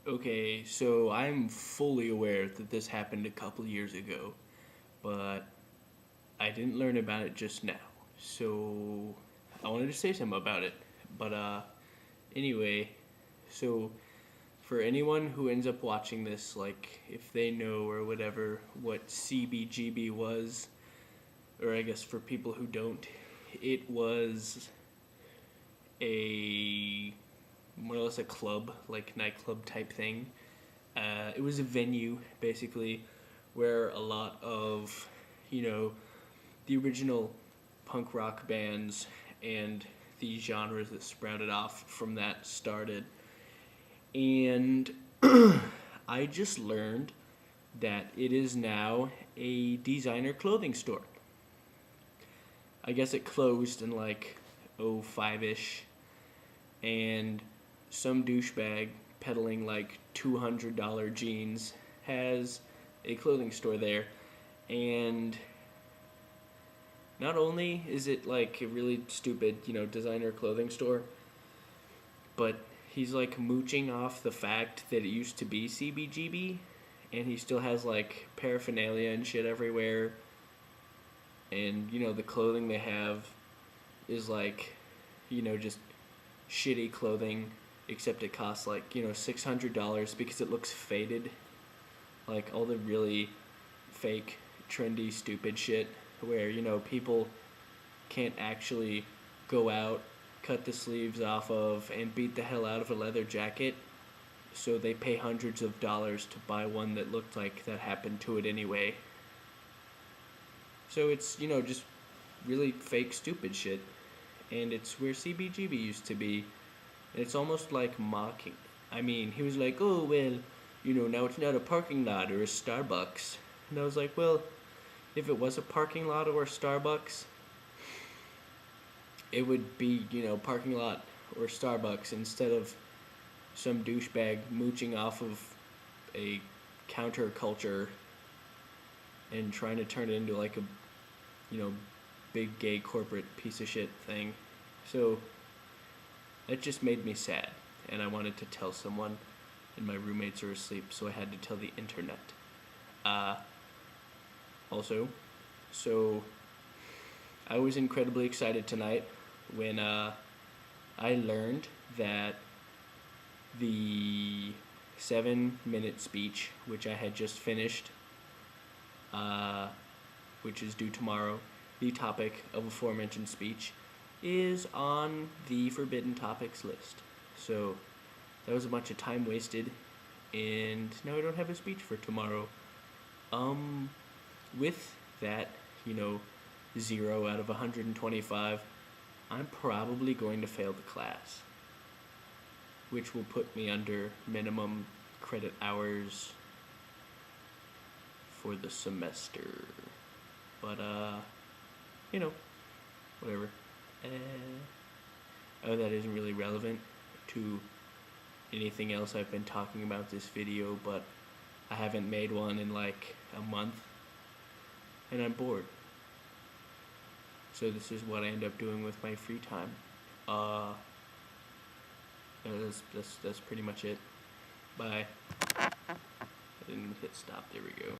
Okay, so I'm fully aware that this happened a couple years ago, but I didn't learn about it just now. So I wanted to say something about it. But anyway, so for anyone who ends up watching this, like if they know or whatever what CBGB was, or I guess for people who don't, it was a more or less a club, like nightclub type thing. It was a venue basically where a lot of, you know, the original punk rock bands and the genres that sprouted off from that started. And I just learned that it is now a designer clothing store. I guess it closed in like '05 ish, and some douchebag peddling like $200 jeans has a clothing store there. And not only is it like a really stupid, designer clothing store, but he's like mooching off the fact that it used to be CBGB, and he still has like paraphernalia and shit everywhere. And the clothing they have is like, just shitty clothing, except it costs like $600 because it looks faded, like all the really fake, trendy, stupid shit where people can't actually go out, cut the sleeves off of, and beat the hell out of a leather jacket, so they pay hundreds of dollars to buy one that looked like that happened to it anyway. So it's just really fake, stupid shit, and it's where CBGB used to be. And it's almost like mocking. I mean, he was like, "Oh well, now it's not a parking lot or a Starbucks." And I was like, "Well, if it was a parking lot or a Starbucks, it would be, parking lot or Starbucks instead of some douchebag mooching off of a counterculture and trying to turn it into like a, big gay corporate piece of shit thing." So that just made me sad, and I wanted to tell someone, and my roommates are asleep, so I had to tell the internet. Also, so I was incredibly excited tonight when I learned that the 7-minute speech, which I had just finished, which is due tomorrow, the topic of aforementioned speech, is on the forbidden topics list. So that was a bunch of time wasted, and now I don't have a speech for tomorrow. With that, 0 out of 125, I'm probably going to fail the class, which will put me under minimum credit hours for the semester. But, whatever. That isn't really relevant to anything else I've been talking about this video, but I haven't made one in like a month, and I'm bored. So this is what I end up doing with my free time. That's pretty much it. Bye. I didn't hit stop. There we go.